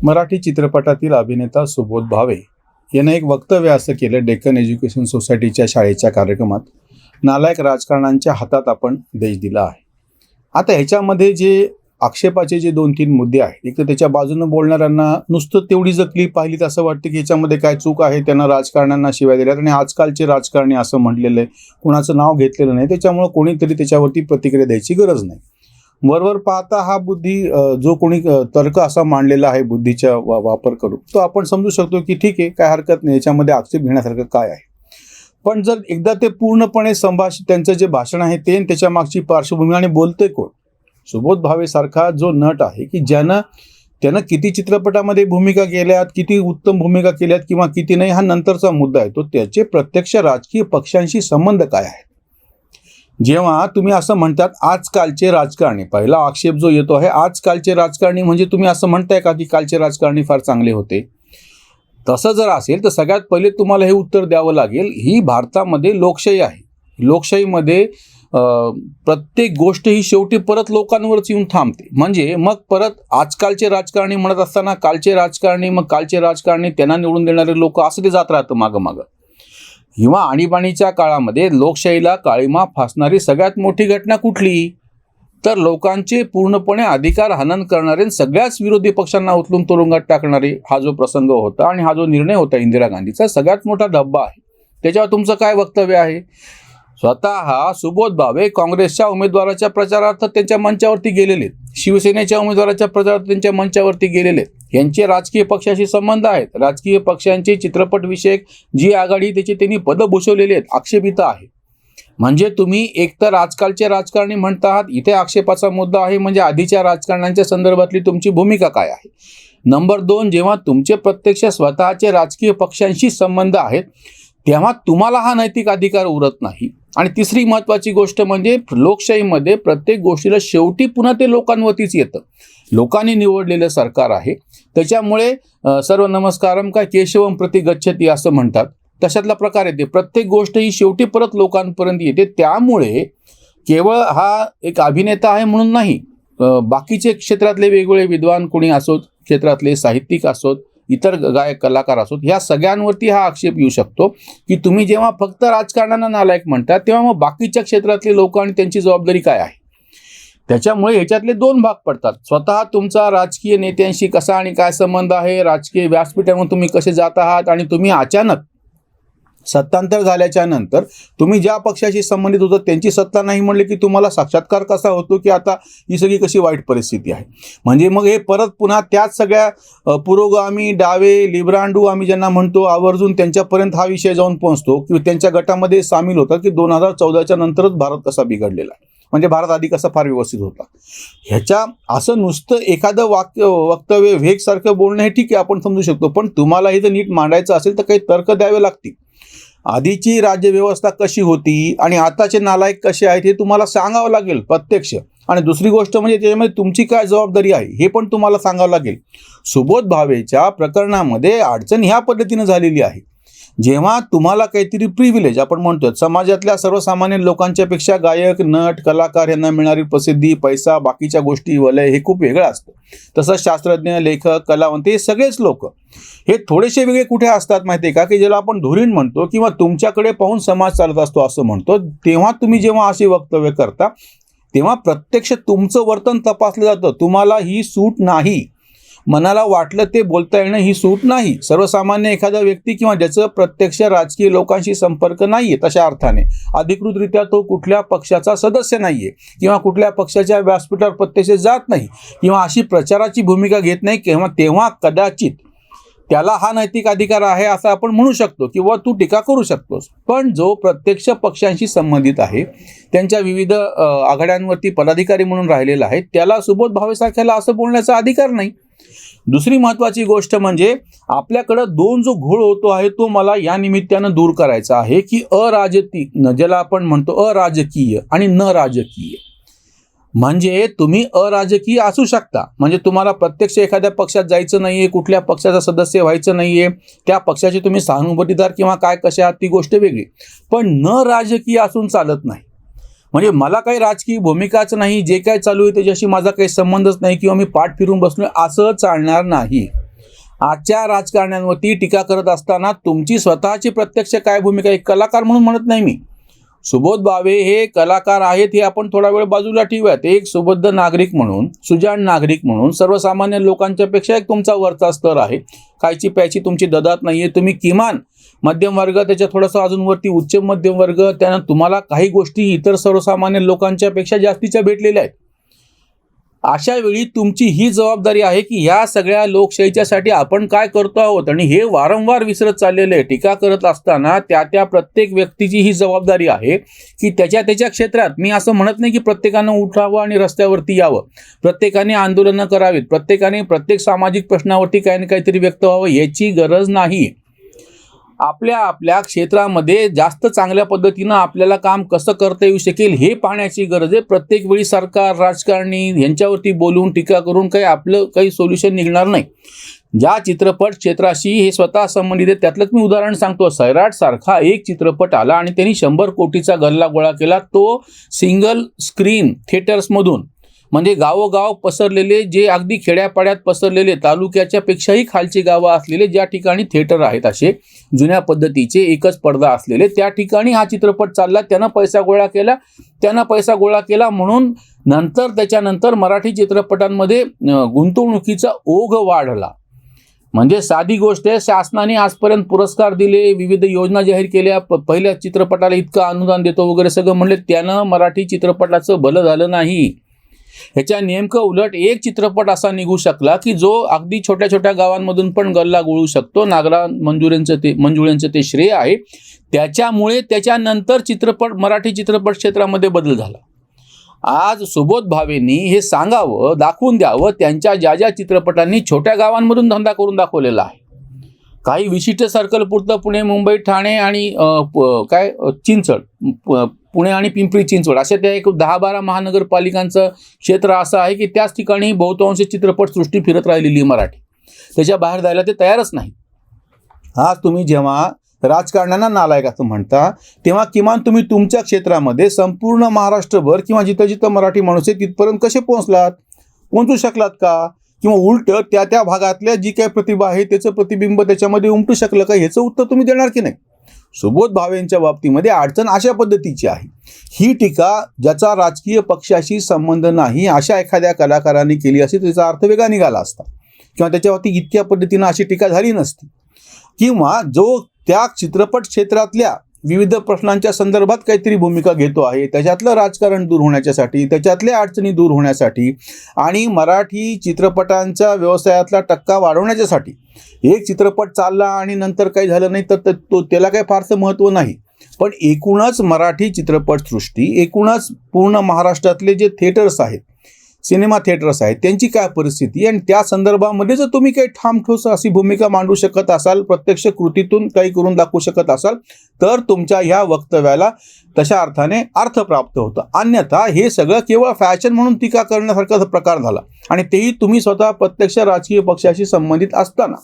मराठी चित्रपटातील अभिनेता सुबोध भावे याने एक वक्तव्य असं केलं डेक्कन एज्युकेशन सोसायटीच्या शाळेच्या कार्यक्रमात, नालायक राजकारण्यांच्या हातात आपण देश दिला आहे. आता ह्याच्यामध्ये जे आक्षेपाचे जे 2-3 मुद्दे आहेत, एक तर त्याच्या बाजूनं बोलणाऱ्यांना नुसतं तेवढी जर क्लिप पाहिली तर असं वाटतं की ह्याच्यामध्ये काय चूक आहे, त्यांना राजकारण्यांना शिवाय दिल्यात आणि आजकालचे राजकारणी असं म्हटलेलं आहे, कुणाचं नाव घेतलेलं नाही, त्याच्यामुळे कोणीतरी त्याच्यावरती प्रतिक्रिया द्यायची गरज नाही. वरवर पाहता हा जो कोणी तर्क असा मांडलेला आहे बुद्धीचा वापर करून, तो आपण समजू शकतो की ठीक आहे, काय हरकत नाही, याच्यामध्ये आक्षेप घेण्यासारखं काय आहे. पण जर एकदा ते पूर्णपणे त्यांचं जे भाषण आहे ते त्याच्या मागची पार्श्वभूमी आणि बोलतोय कोण, सुबोध भावे सारखा जो नट आहे की त्यानं किती चित्रपटामध्ये भूमिका केल्यात, किती उत्तम भूमिका केल्यात किंवा किती नाही, हा नंतरचा मुद्दा आहे. तो त्याचे प्रत्यक्ष राजकीय पक्षांशी संबंध काय आहे. जेव्हा तुम्ही असं म्हणतात आजकालचे राजकारणी, पहिला आक्षेप जो येतो आहे आजकालचे राजकारणी, म्हणजे तुम्ही असं म्हणताय का की कालचे राजकारणी फार चांगले होते. तसं जर असेल तर सगळ्यात पहिले तुम्हाला हे उत्तर द्यावं लागेल, ही भारतामध्ये लोकशाही आहे. लोकशाहीमध्ये प्रत्येक गोष्ट ही शेवटी परत लोकांवरच येऊन थांबते. म्हणजे मग परत आजकालचे राजकारणी म्हणत असताना कालचे राजकारणी त्यांना निवडून देणारे लोक असं ते जात राहतं मागं. किंवा आणीबाणीच्या काळामध्ये लोकशाहीला काळीमा फासणारी सगळ्यात मोठी घटना कुठली, तर लोकांचे पूर्णपणे अधिकार हनन करणारे, सगळ्याच विरोधी पक्षांना उचलून तुरुंगात टाकणारे हा जो प्रसंग होता आणि हा जो निर्णय होता इंदिरा गांधीचा, सगळ्यात मोठा धब्बा आहे. त्याच्यावर तुमचं काय वक्तव्य आहे. स्वतः सुबोध भावे काँग्रेसच्या उमेदवाराच्या प्रचारार्थ त्यांच्या मंचावरती गेलेले, शिवसेनेच्या उमेदवाराच्या प्रचारार्थ त्यांच्या मंचावरती गेलेले, यांचे राजकीय पक्षाशी संबंध आहेत. राजकीय पक्षांचे चित्रपट विषयक जी आघाडी त्याची त्यांनी पदं भूषवलेली आहेत, आक्षेपित आहे. म्हणजे तुम्ही एकतर आजकालचे राजकारणी म्हणता आहात, इथे आक्षेपाचा मुद्दा आहे म्हणजे आधीच्या राजकारण्यांच्या संदर्भातली तुमची भूमिका काय आहे. नंबर 2, जेव्हा तुमचे प्रत्यक्ष स्वतःचे राजकीय पक्षांशी संबंध आहेत तेव्हा तुम्हाला हा नैतिक अधिकार उरत नाही. आणि तिसरी महत्त्वाची गोष्ट म्हणजे लोकशाहीमध्ये प्रत्येक गोष्टीला शेवटी पुन्हा ते लोकांवरतीच येतं. लोकांनी निवडलेलं सरकार आहे, त्याच्यामुळे सर्व नमस्कारम काय केशवम प्रति गच्छती असं म्हणतात, तशातला प्रकार येते. प्रत्येक गोष्ट ही शेवटी परत लोकांपर्यंत येते. त्यामुळे केवळ हा एक अभिनेता आहे म्हणून नाही, बाकीचे क्षेत्रातले वेगवेगळे विद्वान कोणी असोत, क्षेत्रातले साहित्यिक असोत, इतर गायक कलाकार असोत, ह्या सगळ्यांवरती हा आक्षेप येऊ शकतो की तुम्ही जेव्हा फक्त राजकारण्यांना नालायक म्हणता तेव्हा मग बाकीच्या क्षेत्रातले लोक आणि त्यांची जबाबदारी काय आहे. त्याच्यामुळे ह्याच्यातले 2 भाग पडतात. स्वतः तुमचा राजकीय नेत्यांशी कसा आणि काय संबंध आहे, राजकीय व्यासपीठावर तुम्ही कसे जात आहात, आणि तुम्ही अचानक सत्तांतर झाल्याच्या नंतर तुम्ही ज्या पक्षाशी संबंधित होतं त्यांची सत्ता नाही म्हणले की तुम्हाला साक्षात्कार कसा होतो की आता ही सगळी कशी वाईट परिस्थिती आहे. म्हणजे मग हे परत पुन्हा त्याच सगळ्या पुरोगामी, डावे, लिब्रांडू आम्ही ज्यांना म्हणतो, आवर्जून त्यांच्यापर्यंत हा विषय जाऊन पोहोचतो की त्यांच्या गटामध्ये सामील होतात की 2014च्या नंतरच भारत कसा बिघडलेला आहे, म्हणजे भारत आधी कसा फार व्यवस्थित होता. ह्याच्या असं नुसतं एखादं वक्तव्य वेगसारखं बोलणं हे ठीक आहे, आपण समजू शकतो. पण तुम्हाला हे जर नीट मांडायचं असेल तर काही तर्क द्यावे लागतील. आधीची राज्यव्यवस्था कशी होती आणि आताचे नालायक कसे आहेत हे तुम्हाला सांगावं लागेल प्रत्यक्ष. आणि दुसरी गोष्ट म्हणजे त्याच्यामध्ये तुमची काय जबाबदारी आहे हे पण तुम्हाला सांगावं लागेल. सुबोध भावेच्या प्रकरणामध्ये अडचण ह्या पद्धतीनं झालेली आहे, जेव्हा तुम्हाला काहीतरी प्रिव्हिलेज आपण म्हणतो, समाजातल्या सर्वसामान्य लोकांच्या पेक्षा गायक, नट, कलाकार यांना मिळणारी प्रसिद्धी, पैसा, बाकीच्या गोष्टी, वलय हे खूप वेगळं असतं. तसंच शास्त्रज्ञ, लेखक, कलावंत हे सगळेच लोक हे थोडेसे वेगळे कुठे असतात माहिती आहे का, की ज्याला आपण धुरीण म्हणतो किंवा तुमच्याकडे पाहून समाज चालत असतो असं म्हणतो. तेव्हा तुम्ही जेव्हा अशी वक्तव्य करता तेव्हा प्रत्यक्ष तुमचं वर्तन तपासलं जातं. तुम्हाला ही सूट नाही, मनाला वाटलं ते बोलता येणं ही सूट नाही. सर्वसामान्य एखादा व्यक्ती किंवा ज्याचं प्रत्यक्ष राजकीय लोकांशी संपर्क नाहीये, तशा अर्थाने अधिकृतरित्या तो कुठल्या पक्षाचा सदस्य नाहीये किंवा कुठल्या पक्षाच्या व्यासपीठावर प्रत्यक्ष जात नाही किंवा अशी प्रचाराची भूमिका घेत नाही, तेव्हा कदाचित त्याला हा नैतिक अधिकार आहे असं आपण म्हणू शकतो किंवा तू टीका करू शकतोस. पण जो प्रत्यक्ष पक्षांशी संबंधित आहे, त्यांच्या विविध आघाड्यांवरती पदाधिकारी म्हणून राहिलेला आहे, त्याला सुबोध भावेसारख्याला असं बोलण्याचा अधिकार नाही. दुसरी महत्त्वाची गोष्ट म्हणजे आपल्याकडं जो घोळ होतो आहे तो मला या निमित्तानं दूर करायचा आहे की ज्याला आपण म्हणतो अराजकीय आणि न राजकीय. म्हणजे तुम्ही अराजकीय असू शकता, म्हणजे तुम्हाला प्रत्यक्ष एखाद्या पक्षात जायचं नाहीये, कुठल्या पक्षाचा सदस्य व्हायचं नाहीये, त्या पक्षाचे तुम्ही सहानुभूतीदार किंवा काय कसे आहात ती गोष्ट वेगळी. पण न राजकीय असून चालत नाही. म्हणजे मला काही राजकीय भूमिकाच नाही, जे काय चालू आहे त्याच्याशी माझा काही संबंधच नाही किंवा मी पाठ फिरून बसलोय असं चालणार नाही. आजच्या राजकारण्यांवरती टीका करत असताना तुमची स्वतःची प्रत्यक्ष काय भूमिका आहे? कलाकार म्हणून म्हणत नाही मी. सुबोध भावे हे कलाकार आहेत हे आपण थोडा वेळ बाजूला ठेवूयात. एक सुबद्ध नागरिक म्हणून, सुजाण नागरिक म्हणून, सर्वसामान्य लोकांच्या पेक्षा एक तुमचा वरचा स्तर आहे. खायची प्यायची तुमची ददात नाहीये. तुम्ही किमान मध्यम वर्ग, त्याच्या थोडंसं अजून वरती उच्च मध्यम वर्ग, त्यानं तुम्हाला काही गोष्टी इतर सर्वसामान्य लोकांच्या पेक्षा जास्तीच्या भेटलेल्या आहेत. अशा वेळी तुमची ही जबाबदारी आहे की ह्या सगळ्या लोकशाहीच्यासाठी आपण काय करतो आहोत. आणि हे वारंवार विसरत चाललेलं आहे. टीका करत असताना त्या प्रत्येक व्यक्तीची ही जबाबदारी आहे की त्याच्या क्षेत्रात, मी असं म्हणत नाही की प्रत्येकानं उठावं आणि रस्त्यावरती यावं, प्रत्येकाने आंदोलनं करावीत, प्रत्येकाने प्रत्येक सामाजिक प्रश्नावरती काही ना काहीतरी व्यक्त व्हावं, याची गरज नाही. आपल्या क्षेत्रामध्ये जास्त चांगल्या पद्धतीनं आपल्याला काम कसं करता येऊ शकेल हे पाहण्याची गरज आहे. प्रत्येक वेळी सरकार, राजकारणी यांच्यावरती बोलून टीका करून आपलं काही सोल्युशन निघणार नाही. ज्या चित्रपट क्षेत्राशी हे स्वतः संबंधित आहे त्यातलंच मी उदाहरण सांगतो. सैराट सारखा एक चित्रपट आला आणि त्यांनी 100 कोटीचा गल्ला गोळा केला. तो सिंगल स्क्रीन थिएटर्समधून, म्हणजे गावोगाव पसरलेले, जे अगदी खेड्यापाड्यात पसरलेले, तालुक्याच्या पेक्षाही खालची गावं असलेले, ज्या ठिकाणी थिएटर आहेत असे जुन्या पद्धतीचे एकच पडदा असलेले, त्या ठिकाणी हा चित्रपट चालला. त्यानं पैसा गोळा केला म्हणून त्याच्यानंतर मराठी चित्रपटांमध्ये गुंतवणुकीचा ओघ वाढला. म्हणजे साधी गोष्ट आहे, शासनाने आजपर्यंत पुरस्कार दिले, विविध योजना जाहीर केल्या, पहिल्या चित्रपटाला इतकं अनुदान देतो वगैरे सगळं म्हणले, त्यानं मराठी चित्रपटाचं भलं झालं नाही. ह्याच्या नेमकं उलट एक चित्रपट असा निघू शकला की जो अगदी छोट्या छोट्या गावांमधून पण गल्ला गोळू शकतो. नागरा मंजुळेंचं ते श्रेय आहे. त्याच्यामुळे त्याच्यानंतर मराठी चित्रपट क्षेत्रामध्ये बदल झाला. आज सुबोध भावेंनी हे सांगावं, दाखवून द्यावं, त्यांच्या ज्या चित्रपटांनी छोट्या गावांमधून धंदा करून दाखवलेला आहे. काही विशिष्ट सर्कल पुरतं पुणे, मुंबई, ठाणे आणि चिंचवड, पुणे आणि पिंपरी चिंचवड अशा त्या एक 10-12 महानगरपालिकांचं क्षेत्र असं आहे की त्याच ठिकाणी बहुतांश चित्रपटसृष्टी फिरत राहिलेली मराठी. त्याच्या बाहेर जायला ते तयारच नाही. आज तुम्ही जेव्हा राजकारण्यांना नालायक असं म्हणता, तेव्हा किमान तुम्ही तुमच्या क्षेत्रामध्ये संपूर्ण महाराष्ट्रभर किंवा जिथं जिथं मराठी माणूस आहे तिथपर्यंत कसे पोहोचू शकलात का? किंवा उलट त्या भागातल्या जी काही प्रतिभा आहे त्याचं प्रतिबिंब त्याच्यामध्ये उमटू शकलं का, ह्याचं उत्तर तुम्ही देणार की नाही? सुबोध भावेंच्या बाबतीमध्ये अडचण अशा पद्धतीची आहे. ही टीका ज्याचा राजकीय पक्षाशी संबंध नाही अशा एखाद्या कलाकाराने केली असती त्याचा अर्थ वेगळा निघाला असता, किंवा त्याच्यावरती इतक्या पद्धतीनं अशी टीका झाली नसती. किंवा जो त्या चित्रपट क्षेत्रातल्या विविध प्रश्नांच्या संदर्भात काहीतरी भूमिका घेतो आहे, त्याच्यातलं राजकारण दूर होण्यासाठी, त्याच्यातल्या अडचणी दूर होण्यासाठी आणि मराठी चित्रपटांच्या व्यवसायातला टक्का वाढवण्यासाठी एक चित्रपट चालला आणि नंतर काही झालं नाही तर त्याला काही फारसं महत्त्व नाही. पण एकूणच मराठी चित्रपटसृष्टी, एकूणच पूर्ण महाराष्ट्रातले जे थिएटर्स आहेत, सिनेमा थिएटर्स आहेत, त्यांची काय परिस्थिती, आणि त्या संदर्भामध्ये जर तुम्ही काही ठामठोस अशी भूमिका मांडू शकत असाल, प्रत्यक्ष कृतीतून काही करून दाखवू शकत असाल, तर तुमच्या ह्या वक्तव्याला तशा अर्थाने अर्थ प्राप्त होतं. अन्यथा हे सगळं केवळ फॅशन म्हणून टीका करण्यासारखा प्रकार झाला, आणि तेही तुम्ही स्वतः प्रत्यक्ष राजकीय पक्षाशी संबंधित असताना.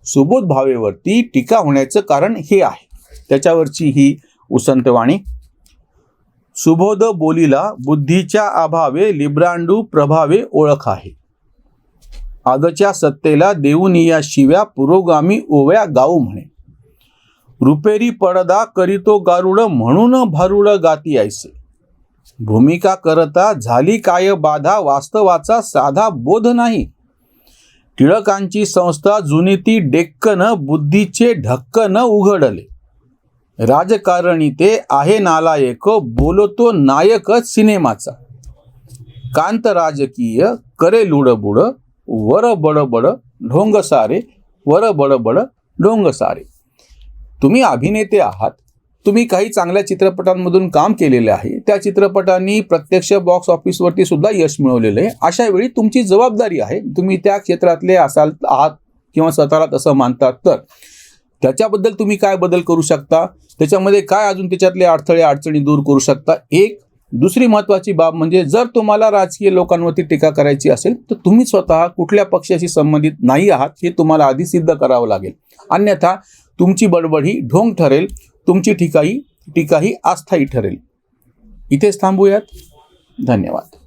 सुबोध भावेवरती टीका होण्याचं कारण हे आहे, त्याच्यावरची ही उसंतवाणी. सुबोध बोलीला बुद्धीच्या अभावे लिब्रांडू प्रभावे ओळख आहे. आजच्या सत्तेला देऊन या शिव्या पुरोगामी ओव्या गाऊ म्हणे. रुपेरी पडदा करीतो गारुड म्हणून भारुड गाती ऐसे. भूमिका करता झाली काय बाधा वास्तवाचा साधा बोध नाही. टिळकांची संस्था जुनी ती डेक्कन बुद्धीचे ढक्कन उघडले. राजकारणी ते आहे नालायक बोलतो नायक सिनेमाचा. कांत राजकीय करे लुडबुड वर बडबड ढोंग सारे वर बडबड ढोंग सारे. तुम्ही अभिनेते आहात, तुम्ही काही चांगल्या चित्रपटांमधून काम केलेले आहे, त्या चित्रपटांनी प्रत्यक्ष बॉक्स ऑफिसवरती सुद्धा यश मिळवलेलं आहे. अशा वेळी तुमची जबाबदारी आहे, तुम्ही त्या क्षेत्रातले आहात किंवा स्वतःला तसं मानतात तर त्याच्याबद्दल तुम्ही काय बदल करू शकता, त्याच्यामध्ये काय अजून त्याच्यातले अडथळे अडचणी दूर करू शकता. एक दुसरी महत्त्वाची बाब म्हणजे जर तुम्हाला राजकीय लोकांवरती टीका करायची असेल तर तुम्ही स्वतः कुठल्या पक्षाशी संबंधित नाही आहात हे तुम्हाला आधी सिद्ध करावं लागेल. अन्यथा तुमची बडबड ही ढोंग ठरेल, तुमची टीका ही अस्थायी ठरेल. इथेच थांबूयात. धन्यवाद.